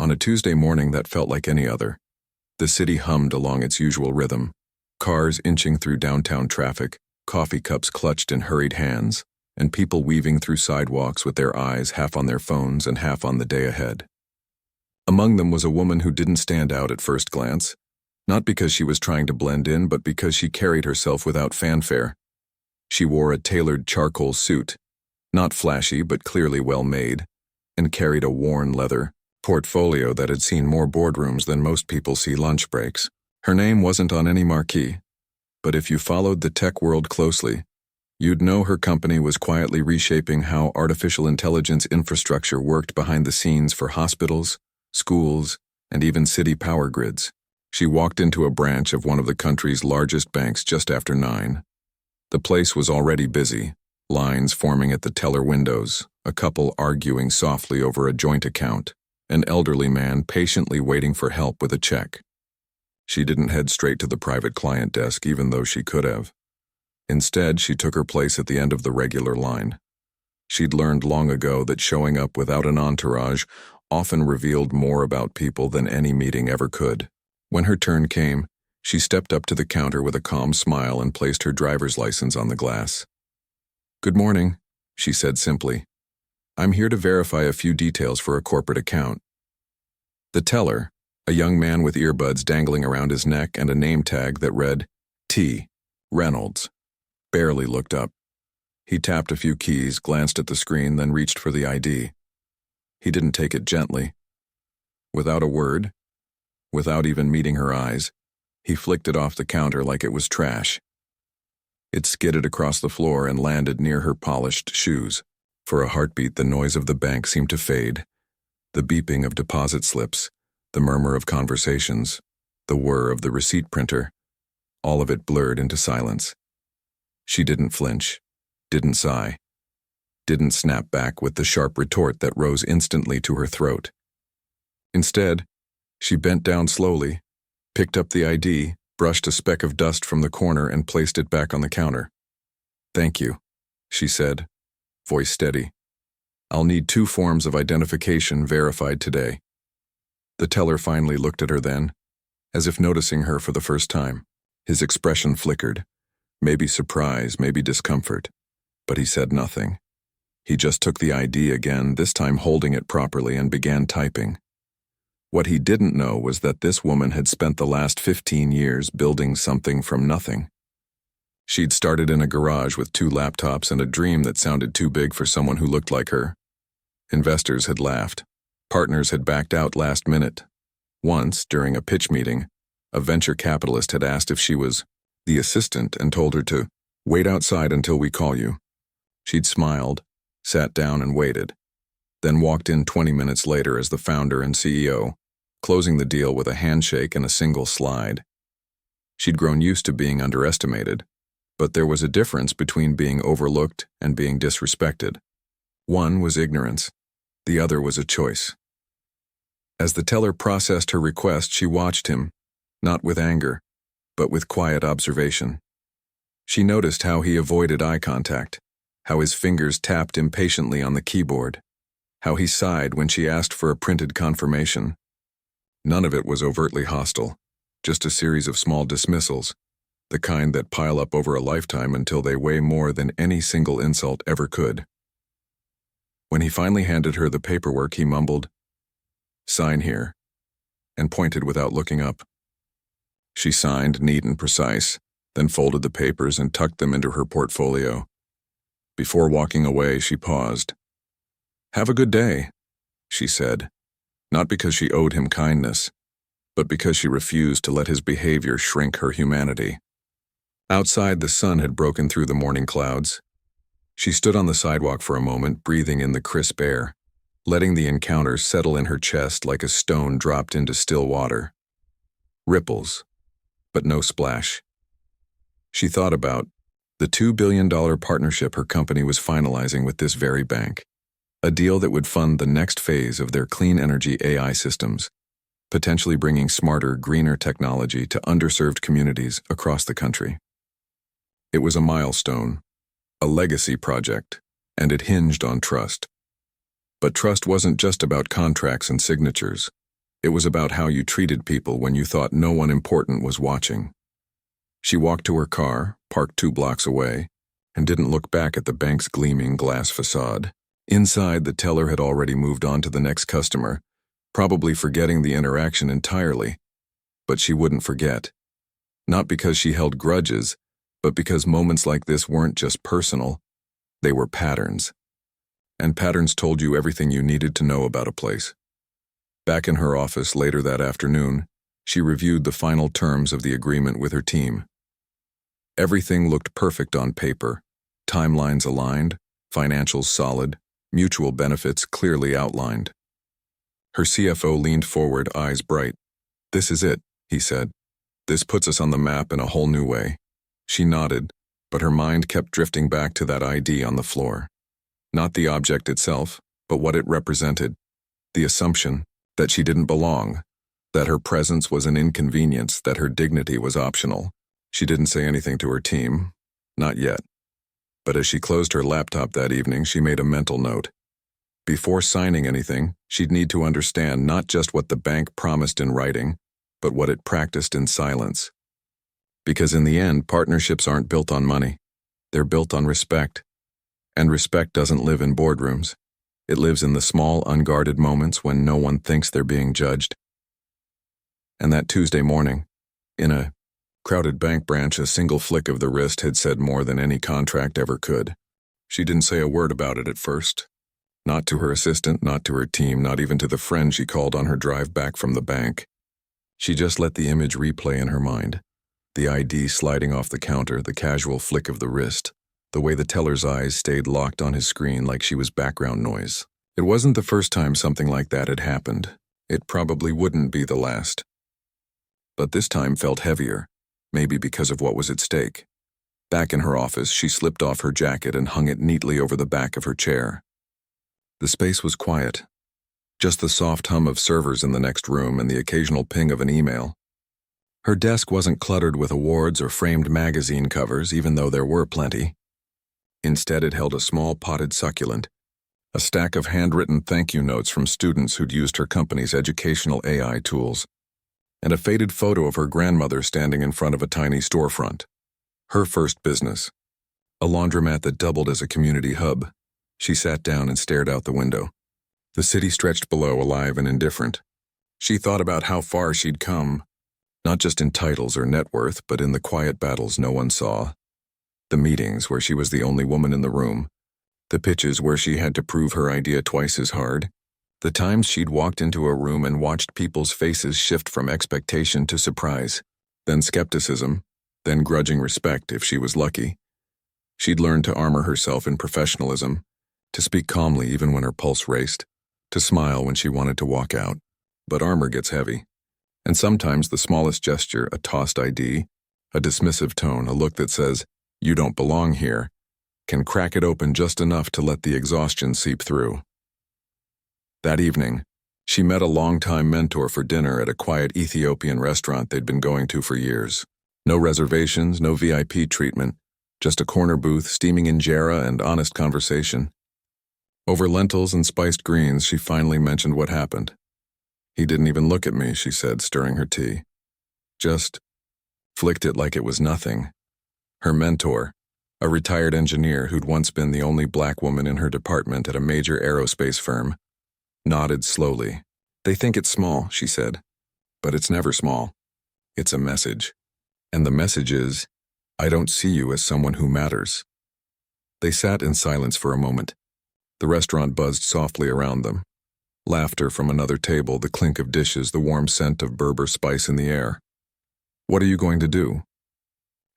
On a Tuesday morning that felt like any other, the city hummed along its usual rhythm, cars inching through downtown traffic, coffee cups clutched in hurried hands, and people weaving through sidewalks with their eyes half on their phones and half on the day ahead. Among them was a woman who didn't stand out at first glance, not because she was trying to blend in, but because she carried herself without fanfare. She wore a tailored charcoal suit, not flashy but clearly well made, and carried a worn leather portfolio that had seen more boardrooms than most people see lunch breaks. Her name wasn't on any marquee, but if you followed the tech world closely, you'd know her company was quietly reshaping how artificial intelligence infrastructure worked behind the scenes for hospitals, schools, and even city power grids. She walked into a branch of one of the country's largest banks just after 9. The place was already busy, lines forming at the teller windows, a couple arguing softly over a joint account, an elderly man patiently waiting for help with a check. She didn't head straight to the private client desk even though she could have. Instead, she took her place at the end of the regular line. She'd learned long ago that showing up without an entourage often revealed more about people than any meeting ever could. When her turn came, she stepped up to the counter with a calm smile and placed her driver's license on the glass. "Good morning," she said simply. "I'm here to verify a few details for a corporate account." The teller, a young man with earbuds dangling around his neck and a name tag that read T. Reynolds, barely looked up. He tapped a few keys, glanced at the screen, then reached for the ID. He didn't take it gently. Without a word, without even meeting her eyes, he flicked it off the counter like it was trash. It skidded across the floor and landed near her polished shoes. For a heartbeat, the noise of the bank seemed to fade. The beeping of deposit slips, the murmur of conversations, the whir of the receipt printer, all of it blurred into silence. She didn't flinch, didn't sigh, didn't snap back with the sharp retort that rose instantly to her throat. Instead, she bent down slowly, picked up the ID, brushed a speck of dust from the corner and placed it back on the counter. "Thank you," she said, voice steady. "I'll need 2 forms of identification verified today." The teller finally looked at her then, as if noticing her for the first time. His expression flickered, maybe surprise, maybe discomfort, but he said nothing. He just took the ID again, this time holding it properly, and began typing. What he didn't know was that this woman had spent the last 15 years building something from nothing. She'd started in a garage with 2 laptops and a dream that sounded too big for someone who looked like her. Investors had laughed. Partners had backed out last minute. Once, during a pitch meeting, a venture capitalist had asked if she was the assistant and told her to wait outside until we call you. She'd smiled, sat down and waited, then walked in 20 minutes later as the founder and CEO, closing the deal with a handshake and a single slide. She'd grown used to being underestimated, but there was a difference between being overlooked and being disrespected. One was ignorance, the other was a choice. As the teller processed her request, she watched him, not with anger, but with quiet observation. She noticed how he avoided eye contact, how his fingers tapped impatiently on the keyboard, how he sighed when she asked for a printed confirmation. None of it was overtly hostile, just a series of small dismissals, the kind that pile up over a lifetime until they weigh more than any single insult ever could. When he finally handed her the paperwork, he mumbled, "Sign here," and pointed without looking up. She signed, neat and precise, then folded the papers and tucked them into her portfolio. Before walking away, she paused. "Have a good day," she said, not because she owed him kindness, but because she refused to let his behavior shrink her humanity. Outside, the sun had broken through the morning clouds. She stood on the sidewalk for a moment, breathing in the crisp air, letting the encounter settle in her chest like a stone dropped into still water. Ripples, but no splash. She thought about the $2 billion partnership her company was finalizing with this very bank, a deal that would fund the next phase of their clean energy AI systems, potentially bringing smarter, greener technology to underserved communities across the country. It was a milestone, a legacy project, and it hinged on trust. But trust wasn't just about contracts and signatures. It was about how you treated people when you thought no one important was watching. She walked to her car, parked 2 blocks away, and didn't look back at the bank's gleaming glass facade. Inside, the teller had already moved on to the next customer, probably forgetting the interaction entirely. But she wouldn't forget. Not because she held grudges, but because moments like this weren't just personal, they were patterns. And patterns told you everything you needed to know about a place. Back in her office later that afternoon, she reviewed the final terms of the agreement with her team. Everything looked perfect on paper, timelines aligned, financials solid, mutual benefits clearly outlined. Her CFO leaned forward, eyes bright. "This is it," he said. "This puts us on the map in a whole new way." She nodded, but her mind kept drifting back to that ID on the floor. Not the object itself, but what it represented. The assumption that she didn't belong, that her presence was an inconvenience, that her dignity was optional. She didn't say anything to her team, not yet. But as she closed her laptop that evening, she made a mental note. Before signing anything, she'd need to understand not just what the bank promised in writing, but what it practiced in silence. Because in the end, partnerships aren't built on money. They're built on respect. And respect doesn't live in boardrooms. It lives in the small, unguarded moments when no one thinks they're being judged. And that Tuesday morning, in a crowded bank branch, a single flick of the wrist had said more than any contract ever could. She didn't say a word about it at first. Not to her assistant, not to her team, not even to the friend she called on her drive back from the bank. She just let the image replay in her mind. The ID sliding off the counter, the casual flick of the wrist, the way the teller's eyes stayed locked on his screen like she was background noise. It wasn't the first time something like that had happened. It probably wouldn't be the last. But this time felt heavier, maybe because of what was at stake. Back in her office, she slipped off her jacket and hung it neatly over the back of her chair. The space was quiet. Just the soft hum of servers in the next room and the occasional ping of an email. Her desk wasn't cluttered with awards or framed magazine covers, even though there were plenty. Instead, it held a small potted succulent, a stack of handwritten thank you notes from students who'd used her company's educational AI tools, and a faded photo of her grandmother standing in front of a tiny storefront. Her first business. A laundromat that doubled as a community hub. She sat down and stared out the window. The city stretched below, alive and indifferent. She thought about how far she'd come, not just in titles or net worth, but in the quiet battles no one saw. The meetings where she was the only woman in the room. The pitches where she had to prove her idea twice as hard. The times she'd walked into a room and watched people's faces shift from expectation to surprise, then skepticism, then grudging respect if she was lucky. She'd learned to armor herself in professionalism, to speak calmly even when her pulse raced, to smile when she wanted to walk out. But armor gets heavy. And sometimes the smallest gesture, a tossed ID, a dismissive tone, a look that says, "You don't belong here," can crack it open just enough to let the exhaustion seep through. That evening, she met a longtime mentor for dinner at a quiet Ethiopian restaurant they'd been going to for years. No reservations, no VIP treatment, just a corner booth, steaming injera and honest conversation. Over lentils and spiced greens, she finally mentioned what happened. "He didn't even look at me," she said, stirring her tea. Just flicked it like it was nothing. Her mentor, a retired engineer who'd once been the only black woman in her department at a major aerospace firm, nodded slowly. "They think it's small," she said. "But it's never small. It's a message. And the message is, I don't see you as someone who matters." They sat in silence for a moment. The restaurant buzzed softly around them. Laughter from another table, the clink of dishes, the warm scent of Berber spice in the air. "What are you going to do?"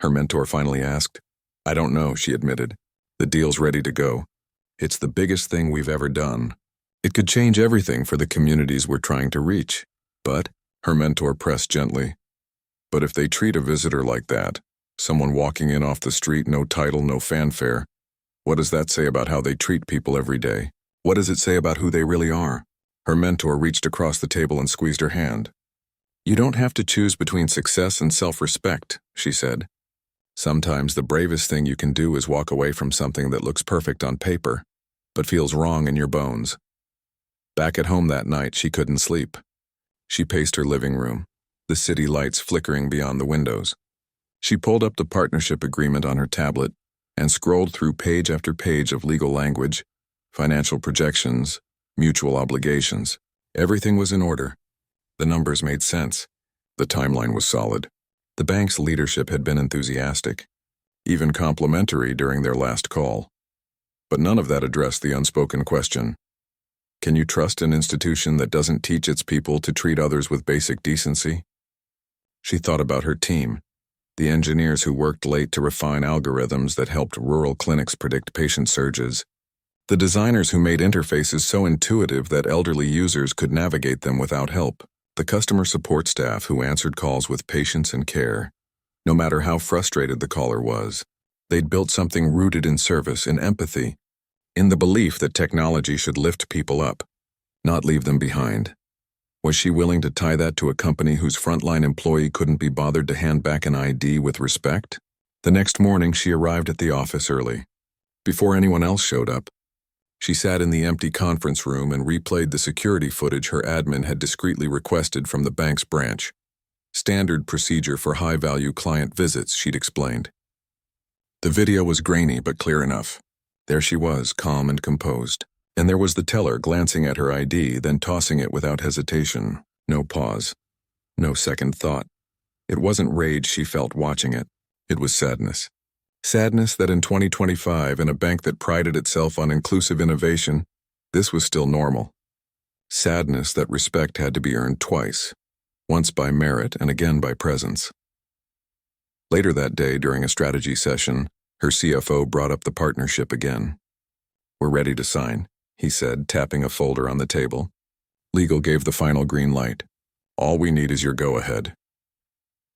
her mentor finally asked. "I don't know," she admitted. "The deal's ready to go. It's the biggest thing we've ever done. It could change everything for the communities we're trying to reach. But," her mentor pressed gently, "but if they treat a visitor like that, someone walking in off the street, no title, no fanfare, what does that say about how they treat people every day? What does it say about who they really are?" Her mentor reached across the table and squeezed her hand. "You don't have to choose between success and self-respect," she said. "Sometimes the bravest thing you can do is walk away from something that looks perfect on paper, but feels wrong in your bones." Back at home that night, she couldn't sleep. She paced her living room, the city lights flickering beyond the windows. She pulled up the partnership agreement on her tablet and scrolled through page after page of legal language, financial projections, mutual obligations. Everything was in order. The numbers made sense. The timeline was solid. The bank's leadership had been enthusiastic, even complimentary during their last call. But none of that addressed the unspoken question. Can you trust an institution that doesn't teach its people to treat others with basic decency? She thought about her team, the engineers who worked late to refine algorithms that helped rural clinics predict patient surges, the designers who made interfaces so intuitive that elderly users could navigate them without help, the customer support staff who answered calls with patience and care. No matter how frustrated the caller was, they'd built something rooted in service, in empathy, in the belief that technology should lift people up, not leave them behind. Was she willing to tie that to a company whose frontline employee couldn't be bothered to hand back an ID with respect? The next morning, she arrived at the office early. Before anyone else showed up, she sat in the empty conference room and replayed the security footage her admin had discreetly requested from the bank's branch. Standard procedure for high-value client visits, she'd explained. The video was grainy but clear enough. There she was, calm and composed. And there was the teller glancing at her ID, then tossing it without hesitation. No pause. No second thought. It wasn't rage she felt watching it. It was sadness. Sadness that in 2025, in a bank that prided itself on inclusive innovation, this was still normal. Sadness that respect had to be earned twice, once by merit and again by presence. Later that day, during a strategy session, her CFO brought up the partnership again. "We're ready to sign," he said, tapping a folder on the table. Legal gave the final green light. "All we need is your go-ahead."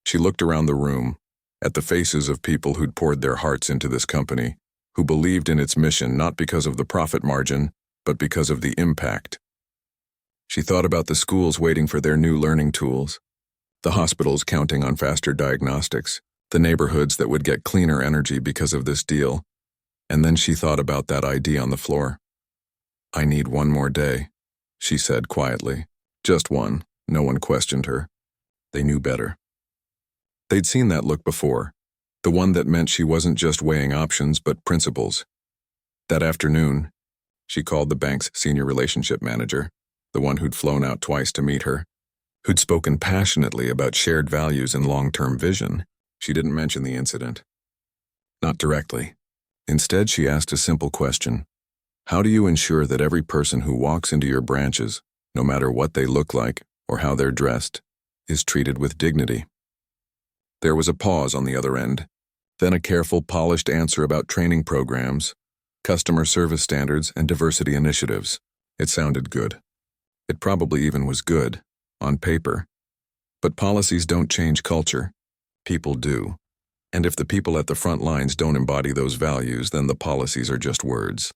She looked around the room, at the faces of people who'd poured their hearts into this company, who believed in its mission not because of the profit margin, but because of the impact. She thought about the schools waiting for their new learning tools, the hospitals counting on faster diagnostics, the neighborhoods that would get cleaner energy because of this deal, and then she thought about that ID on the floor. "I need one more day," she said quietly. Just one. No one questioned her. They knew better. They'd seen that look before, the one that meant she wasn't just weighing options but principles. That afternoon, she called the bank's senior relationship manager, the one who'd flown out twice to meet her, who'd spoken passionately about shared values and long-term vision. She didn't mention the incident. Not directly. Instead, she asked a simple question. How do you ensure that every person who walks into your branches, no matter what they look like or how they're dressed, is treated with dignity? There was a pause on the other end, then a careful, polished answer about training programs, customer service standards, and diversity initiatives. It sounded good. It probably even was good, on paper. But policies don't change culture. People do. And if the people at the front lines don't embody those values, then the policies are just words.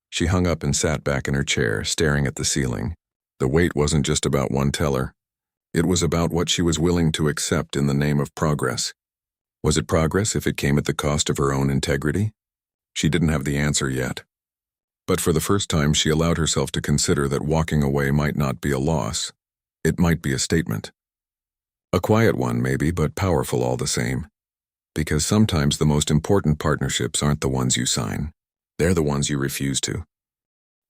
She hung up and sat back in her chair, staring at the ceiling. The weight wasn't just about one teller. It was about what she was willing to accept in the name of progress. Was it progress if it came at the cost of her own integrity? She didn't have the answer yet. But for the first time, she allowed herself to consider that walking away might not be a loss. It might be a statement. A quiet one, maybe, but powerful all the same. Because sometimes the most important partnerships aren't the ones you sign. They're the ones you refuse to.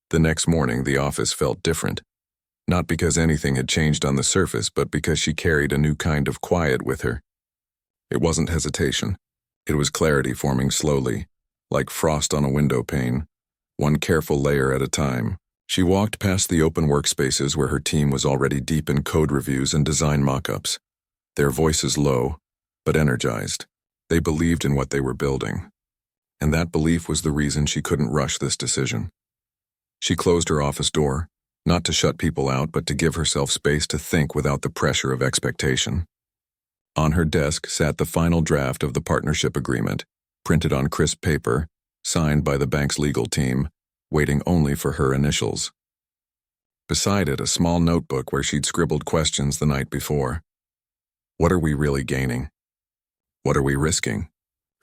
The next morning, the office felt different. Not because anything had changed on the surface, but because she carried a new kind of quiet with her. It wasn't hesitation. It was clarity forming slowly, like frost on a window pane, one careful layer at a time. She walked past the open workspaces where her team was already deep in code reviews and design mock-ups. Their voices low, but energized. They believed in what they were building. And that belief was the reason she couldn't rush this decision. She closed her office door, not to shut people out, but to give herself space to think without the pressure of expectation. On her desk sat the final draft of the partnership agreement, printed on crisp paper, signed by the bank's legal team, waiting only for her initials. Beside it, a small notebook where she'd scribbled questions the night before. What are we really gaining? What are we risking?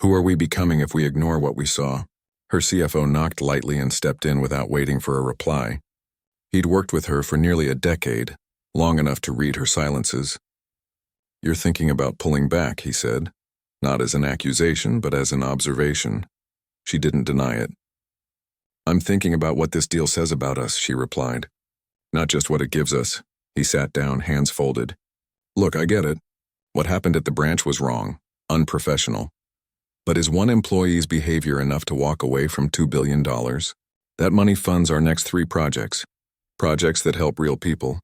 Who are we becoming if we ignore what we saw? Her CFO knocked lightly and stepped in without waiting for a reply. He'd worked with her for nearly a decade, long enough to read her silences. "You're thinking about pulling back," he said, not as an accusation, but as an observation. She didn't deny it. "I'm thinking about what this deal says about us," she replied. "Not just what it gives us." He sat down, hands folded. "Look, I get it. What happened at the branch was wrong, unprofessional. But is one employee's behavior enough to walk away from $2 billion? That money funds our next 3 projects. Projects that help real people.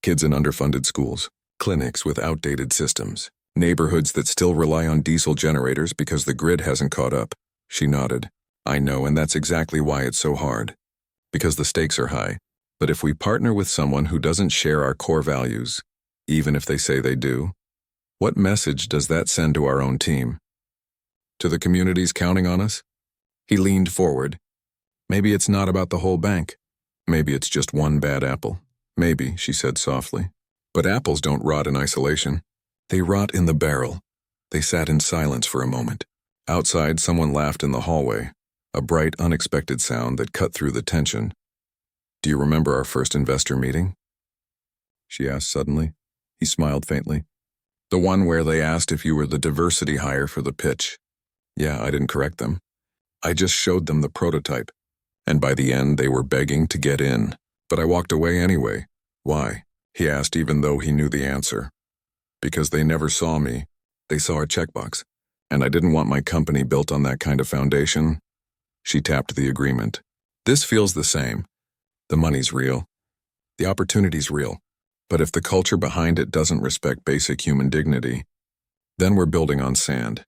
Kids in underfunded schools, clinics with outdated systems, neighborhoods that still rely on diesel generators because the grid hasn't caught up." She nodded. "I know, and that's exactly why it's so hard. Because the stakes are high. But if we partner with someone who doesn't share our core values, even if they say they do, what message does that send to our own team? To the communities counting on us?" He leaned forward. "Maybe it's not about the whole bank. Maybe it's just one bad apple. Maybe," she said softly. "But apples don't rot in isolation. They rot in the barrel." They sat in silence for a moment. Outside, someone laughed in the hallway, a bright, unexpected sound that cut through the tension. "Do you remember our first investor meeting?" she asked suddenly. He smiled faintly. "The one where they asked if you were the diversity hire for the pitch." "Yeah, I didn't correct them. I just showed them the prototype. And by the end, they were begging to get in. But I walked away anyway." "Why?" he asked, even though he knew the answer. "Because they never saw me. They saw a checkbox. And I didn't want my company built on that kind of foundation." She tapped the agreement. "This feels the same. The money's real. The opportunity's real. But if the culture behind it doesn't respect basic human dignity, then we're building on sand."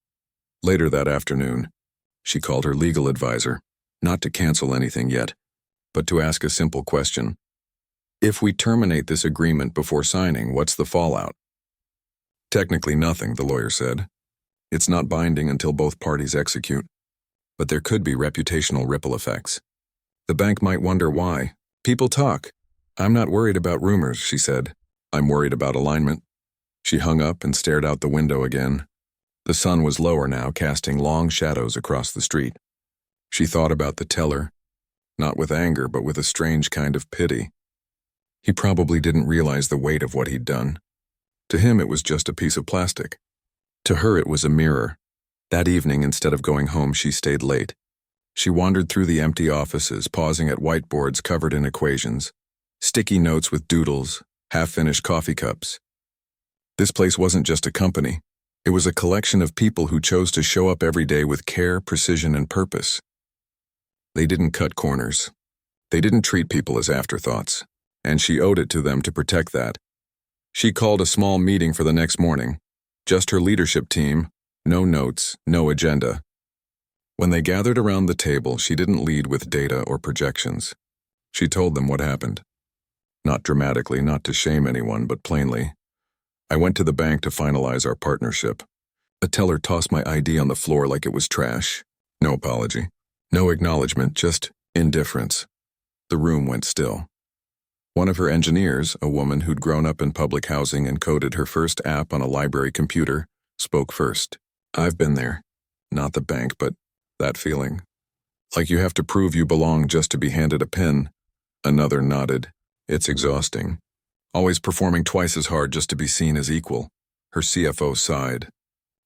Later that afternoon, she called her legal advisor, not to cancel anything yet, but to ask a simple question. "If we terminate this agreement before signing, what's the fallout?" "Technically nothing," the lawyer said. "It's not binding until both parties execute. But there could be reputational ripple effects. The bank might wonder why. People talk. I'm not worried about rumors," she said. "I'm worried about alignment." She hung up and stared out the window again. The sun was lower now, casting long shadows across the street. She thought about the teller, not with anger, but with a strange kind of pity. He probably didn't realize the weight of what he'd done. To him, it was just a piece of plastic. To her, it was a mirror. That evening, instead of going home, she stayed late. She wandered through the empty offices, pausing at whiteboards covered in equations, sticky notes with doodles, half-finished coffee cups. This place wasn't just a company. It was a collection of people who chose to show up every day with care, precision, and purpose. They didn't cut corners. They didn't treat people as afterthoughts, and she owed it to them to protect that. She called a small meeting for the next morning. Just her leadership team, no notes, no agenda. When they gathered around the table, she didn't lead with data or projections. She told them what happened. Not dramatically, not to shame anyone, but plainly. "I went to the bank to finalize our partnership. A teller tossed my ID on the floor like it was trash. No apology. No acknowledgement, just indifference." The room went still. One of her engineers, a woman who'd grown up in public housing and coded her first app on a library computer, spoke first. "I've been there. Not the bank, but that feeling. Like you have to prove you belong just to be handed a pen." Another nodded. "It's exhausting. Always performing twice as hard just to be seen as equal." Her CFO sighed.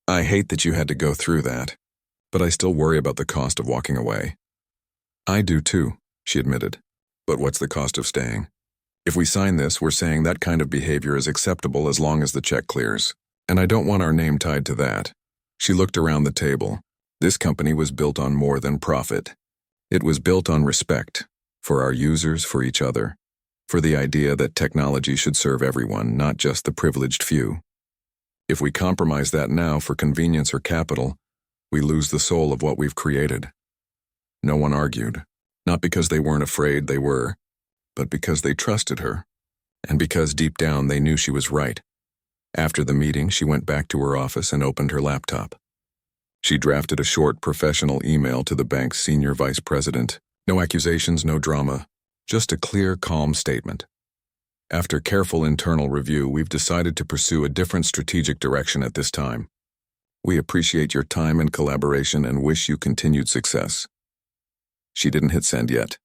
"I hate that you had to go through that, but I still worry about the cost of walking away." "I do too," she admitted. "But what's the cost of staying? If we sign this, we're saying that kind of behavior is acceptable as long as the check clears. And I don't want our name tied to that." She looked around the table. This company was built on more than profit. It was built on respect, for our users, for each other, for the idea that technology should serve everyone, not just the privileged few. If we compromise that now for convenience or capital, we lose the soul of what we've created. No one argued, not because they weren't afraid they were, but because they trusted her, and because deep down they knew she was right. After the meeting, she went back to her office and opened her laptop. She drafted a short professional email to the bank's senior vice president. No accusations, no drama, just a clear, calm statement. "After careful internal review, we've decided to pursue a different strategic direction at this time. We appreciate your time and collaboration and wish you continued success." She didn't hit send yet.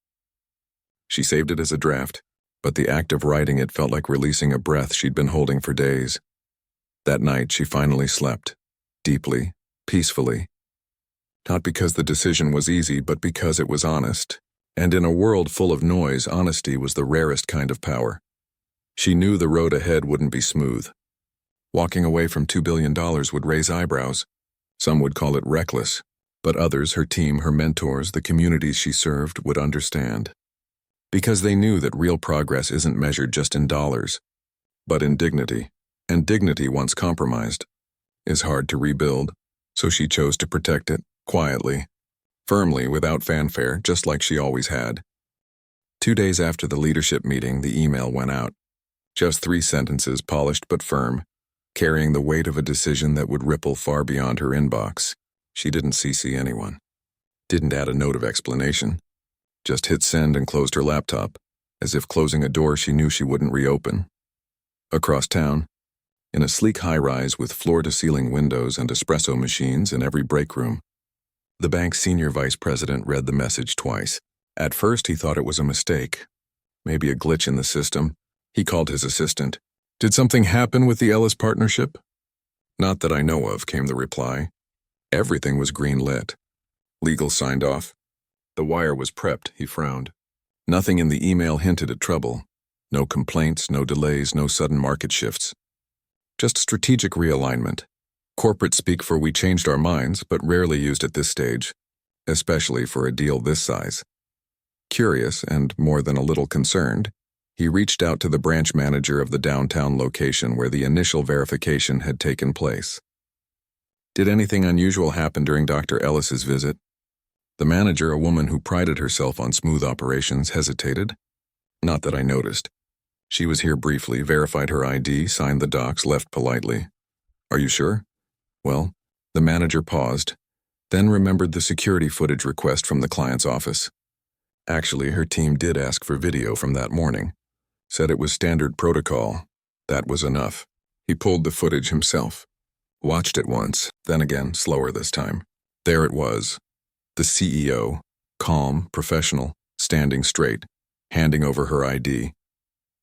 She saved it as a draft, but the act of writing it felt like releasing a breath she'd been holding for days. That night, she finally slept, deeply, peacefully. Not because the decision was easy, but because it was honest. And in a world full of noise, honesty was the rarest kind of power. She knew the road ahead wouldn't be smooth. Walking away from $2 billion would raise eyebrows. Some would call it reckless, but others, her team, her mentors, the communities she served, would understand. Because they knew that real progress isn't measured just in dollars, but in dignity. And dignity, once compromised, is hard to rebuild, so she chose to protect it, quietly, firmly, without fanfare, just like she always had. 2 days after the leadership meeting, the email went out. Just 3 sentences, polished but firm, carrying the weight of a decision that would ripple far beyond her inbox. She didn't CC anyone. Didn't add a note of explanation. Just hit send and closed her laptop, as if closing a door she knew she wouldn't reopen. Across town, in a sleek high-rise with floor-to-ceiling windows and espresso machines in every break room, the bank's senior vice president read the message twice. At first, he thought it was a mistake, maybe a glitch in the system. He called his assistant. "Did something happen with the Ellis partnership?" "Not that I know of," came the reply. Everything was green-lit. Legal signed off. The wire was prepped, he frowned. Nothing in the email hinted at trouble. No complaints, no delays, no sudden market shifts. Just strategic realignment. Corporate speak for "we changed our minds," but rarely used at this stage, especially for a deal this size. Curious, and more than a little concerned, he reached out to the branch manager of the downtown location where the initial verification had taken place. "Did anything unusual happen during Dr. Ellis's visit?" The manager, a woman who prided herself on smooth operations, hesitated. "Not that I noticed. She was here briefly, verified her ID, signed the docs, left politely." "Are you sure?" "Well," the manager paused, then remembered the security footage request from the client's office. Actually, her team did ask for video from that morning. Said it was standard protocol. That was enough. He pulled the footage himself. Watched it once, then again, slower this time. There it was. The CEO, calm, professional, standing straight, handing over her ID.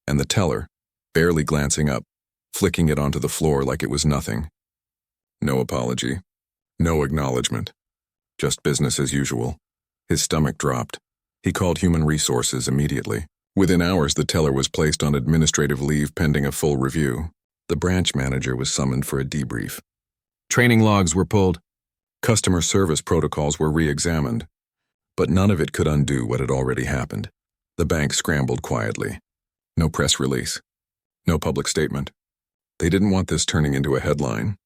And the teller, barely glancing up, flicking it onto the floor like it was nothing. No apology. No acknowledgement. Just business as usual. His stomach dropped. He called human resources immediately. Within hours, the teller was placed on administrative leave pending a full review. The branch manager was summoned for a debrief. Training logs were pulled. Customer service protocols were re-examined. But none of it could undo what had already happened. The bank scrambled quietly. No press release. No public statement. They didn't want this turning into a headline.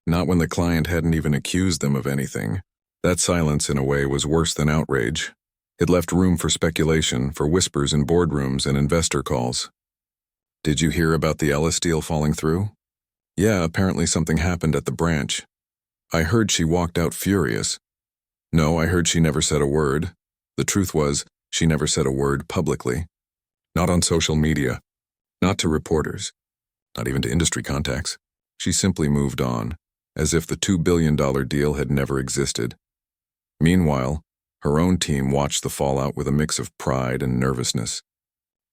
Not when the client hadn't even accused them of anything. That silence, in a way, was worse than outrage. It left room for speculation, for whispers in boardrooms and investor calls. "Did you hear about the Ellis deal falling through?" "Yeah, apparently something happened at the branch. I heard she walked out furious." "No, I heard she never said a word. The truth was, she never said a word publicly. Not on social media. Not to reporters. Not even to industry contacts. She simply moved on, as if the $2 billion deal had never existed. Meanwhile, her own team watched the fallout with a mix of pride and nervousness.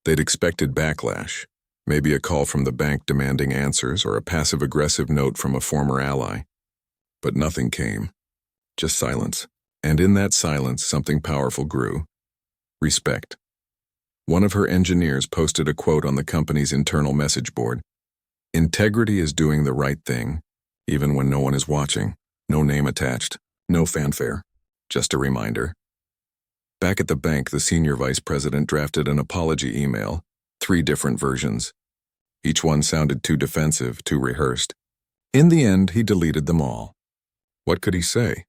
They'd expected backlash, maybe a call from the bank demanding answers or a passive-aggressive note from a former ally. But nothing came. Just silence. And in that silence, something powerful grew. Respect. One of her engineers posted a quote on the company's internal message board. "Integrity is doing the right thing, even when no one is watching. No name attached. No fanfare. Just a reminder." Back at the bank, the senior vice president drafted an apology email, 3 different versions. Each one sounded too defensive, too rehearsed. In the end, he deleted them all. What could he say?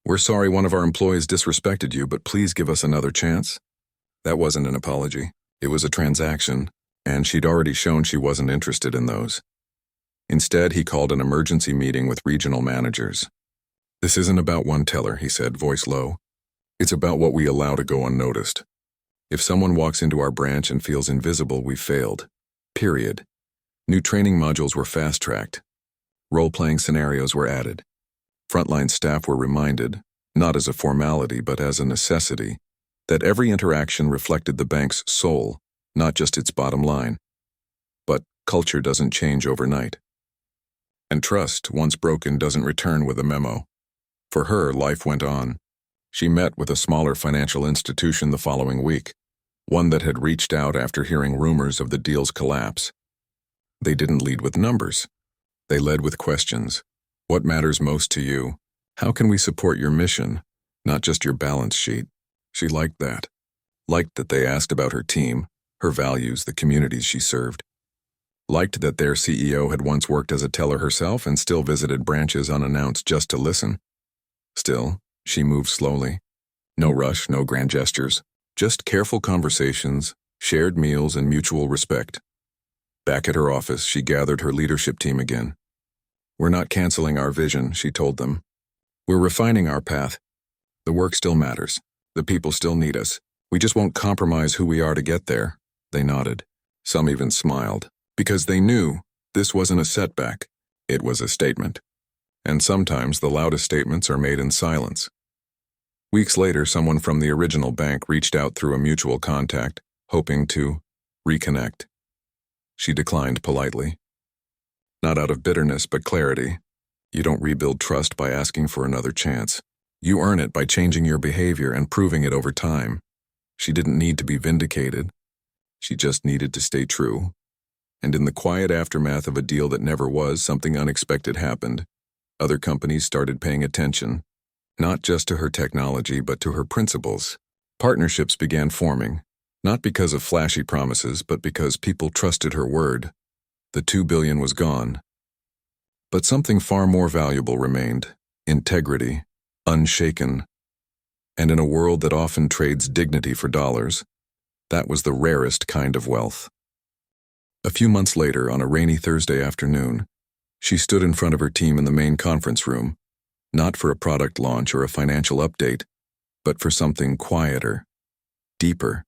"We're sorry one of our employees disrespected you, but please give us another chance." That wasn't an apology. It was a transaction, and she'd already shown she wasn't interested in those. Instead, he called an emergency meeting with regional managers. "This isn't about one teller," he said, voice low. "It's about what we allow to go unnoticed. If someone walks into our branch and feels invisible, we failed. Period. New training modules were fast-tracked. Role-playing scenarios were added. Frontline staff were reminded, not as a formality but as a necessity, that every interaction reflected the bank's soul, not just its bottom line. But culture doesn't change overnight. And trust, once broken, doesn't return with a memo. For her, life went on. She met with a smaller financial institution the following week, one that had reached out after hearing rumors of the deal's collapse. They didn't lead with numbers. They led with questions. What matters most to you? How can we support your mission, not just your balance sheet? She liked that. Liked that they asked about her team, her values, the communities she served. Liked that their CEO had once worked as a teller herself and still visited branches unannounced just to listen. Still, she moved slowly. No rush, no grand gestures, just careful conversations, shared meals, and mutual respect. Back at her office, she gathered her leadership team again. We're not canceling our vision, she told them. We're refining our path. The work still matters. The people still need us. We just won't compromise who we are to get there. They nodded. Some even smiled, because they knew this wasn't a setback. It was a statement. And sometimes the loudest statements are made in silence. Weeks later, someone from the original bank reached out through a mutual contact, hoping to reconnect. She declined politely. Not out of bitterness, but clarity. You don't rebuild trust by asking for another chance. You earn it by changing your behavior and proving it over time. She didn't need to be vindicated. She just needed to stay true. And in the quiet aftermath of a deal that never was, something unexpected happened. Other companies started paying attention, not just to her technology, but to her principles. Partnerships began forming, not because of flashy promises, but because people trusted her word. The $2 billion was gone. But something far more valuable remained: integrity, unshaken. And in a world that often trades dignity for dollars, that was the rarest kind of wealth. A few months later, on a rainy Thursday afternoon, she stood in front of her team in the main conference room, not for a product launch or a financial update, but for something quieter, deeper.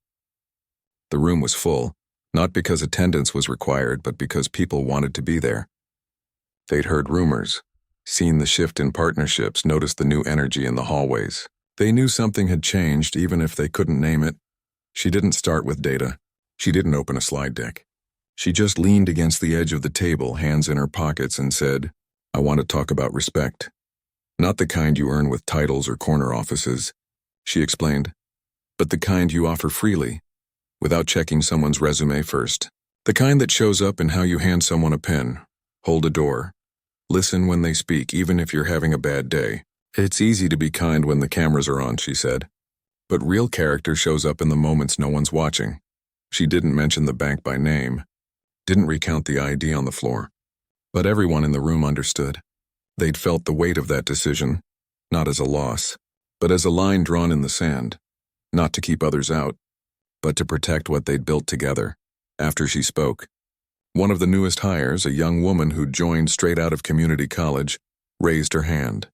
The room was full, not because attendance was required, but because people wanted to be there. They'd heard rumors, seen the shift in partnerships, noticed the new energy in the hallways. They knew something had changed, even if they couldn't name it. She didn't start with data. She didn't open a slide deck. She just leaned against the edge of the table, hands in her pockets, and said, I want to talk about respect. Not the kind you earn with titles or corner offices, she explained, but the kind you offer freely, without checking someone's resume first. The kind that shows up in how you hand someone a pen, hold a door, listen when they speak, even if you're having a bad day. It's easy to be kind when the cameras are on, she said, but real character shows up in the moments no one's watching. She didn't mention the bank by name, didn't recount the ID on the floor, but everyone in the room understood. They'd felt the weight of that decision, not as a loss, but as a line drawn in the sand, not to keep others out, but to protect what they'd built together. After she spoke, one of the newest hires, a young woman who'd joined straight out of community college, raised her hand.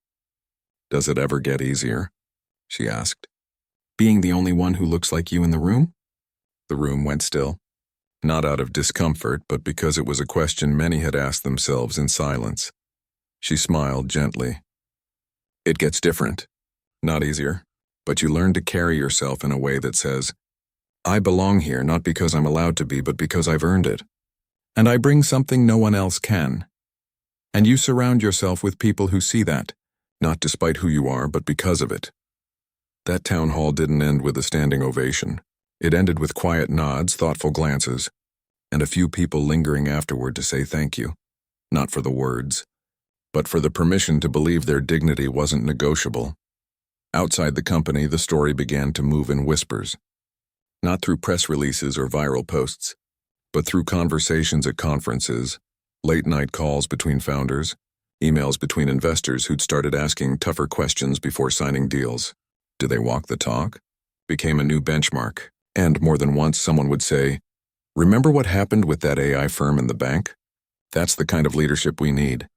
Does it ever get easier? She asked. Being the only one who looks like you in the room? The room went still. Not out of discomfort, but because it was a question many had asked themselves in silence. She smiled gently. It gets different. Not easier, but you learn to carry yourself in a way that says, I belong here not because I'm allowed to be, but because I've earned it. And I bring something no one else can. And you surround yourself with people who see that, not despite who you are, but because of it. That town hall didn't end with a standing ovation. It ended with quiet nods, thoughtful glances, and a few people lingering afterward to say thank you, not for the words, but for the permission to believe their dignity wasn't negotiable. Outside the company, the story began to move in whispers, not through press releases or viral posts, but through conversations at conferences, late-night calls between founders, emails between investors who'd started asking tougher questions before signing deals. Do they walk the talk? Became a new benchmark. And more than once, someone would say, remember what happened with that AI firm in the bank? That's the kind of leadership we need.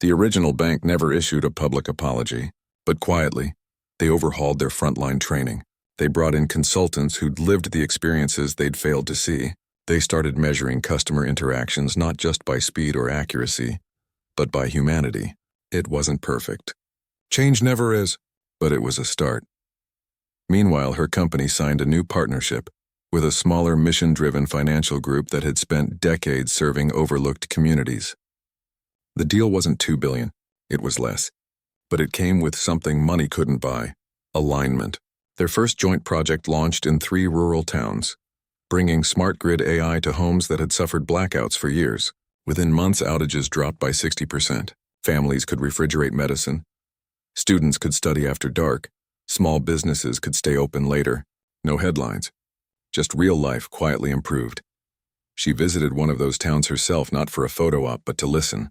The original bank never issued a public apology, but quietly, they overhauled their frontline training. They brought in consultants who'd lived the experiences they'd failed to see. They started measuring customer interactions not just by speed or accuracy, but by humanity. It wasn't perfect. Change never is, but it was a start. Meanwhile, her company signed a new partnership with a smaller mission-driven financial group that had spent decades serving overlooked communities. The deal wasn't $2 billion, it was less. But it came with something money couldn't buy: alignment. Their first joint project launched in 3 rural towns, bringing smart grid AI to homes that had suffered blackouts for years. Within months, outages dropped by 60%. Families could refrigerate medicine. Students could study after dark. Small businesses could stay open later. No headlines. Just real life quietly improved. She visited one of those towns herself, not for a photo op, but to listen.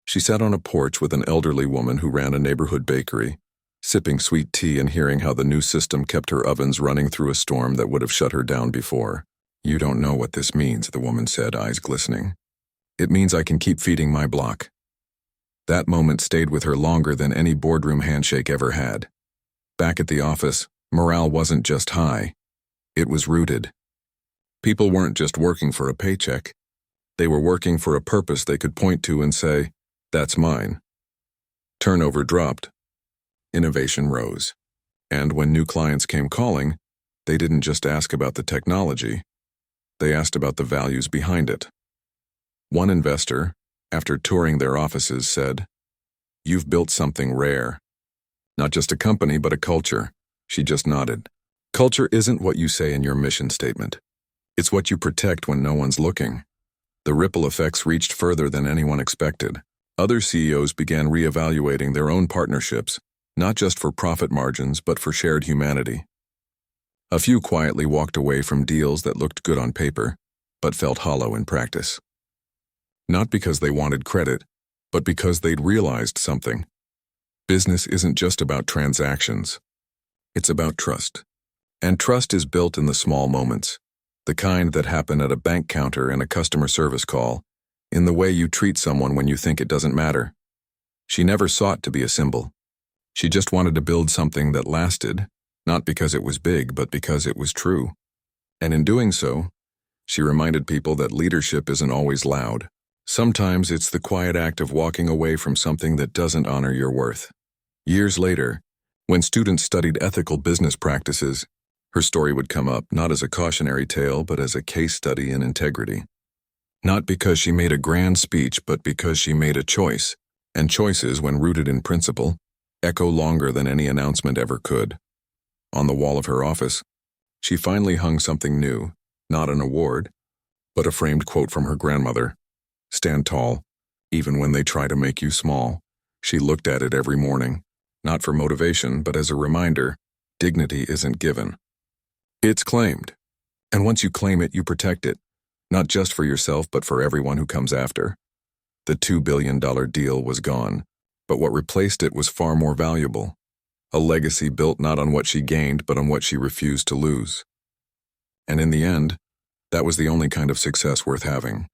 She sat on a porch with an elderly woman who ran a neighborhood bakery, sipping sweet tea and hearing how the new system kept her ovens running through a storm that would have shut her down before. "You don't know what this means," the woman said, eyes glistening. "It means I can keep feeding my block." That moment stayed with her longer than any boardroom handshake ever had. Back at the office, morale wasn't just high. It was rooted. People weren't just working for a paycheck. They were working for a purpose they could point to and say, "That's mine." Turnover dropped. Innovation rose. And when new clients came calling, they didn't just ask about the technology. They asked about the values behind it. One investor, after touring their offices, said, "You've built something rare. Not just a company, but a culture." She just nodded. Culture isn't what you say in your mission statement. It's what you protect when no one's looking. The ripple effects reached further than anyone expected. Other CEOs began reevaluating their own partnerships, not just for profit margins, but for shared humanity. A few quietly walked away from deals that looked good on paper, but felt hollow in practice. Not because they wanted credit, but because they'd realized something. Business isn't just about transactions. It's about trust. And trust is built in the small moments, the kind that happen at a bank counter and a customer service call, in the way you treat someone when you think it doesn't matter. She never sought to be a symbol. She just wanted to build something that lasted, not because it was big, but because it was true. And in doing so, she reminded people that leadership isn't always loud. Sometimes it's the quiet act of walking away from something that doesn't honor your worth. Years later, when students studied ethical business practices, her story would come up not as a cautionary tale, but as a case study in integrity. Not because she made a grand speech, but because she made a choice. And choices, when rooted in principle, echo longer than any announcement ever could. On the wall of her office, she finally hung something new, not an award, but a framed quote from her grandmother. "Stand tall, even when they try to make you small." She looked at it every morning, not for motivation, but as a reminder: dignity isn't given. It's claimed. And once you claim it, you protect it, not just for yourself, but for everyone who comes after. The $2 billion deal was gone, but what replaced it was far more valuable. A legacy built not on what she gained, but on what she refused to lose. And in the end, that was the only kind of success worth having.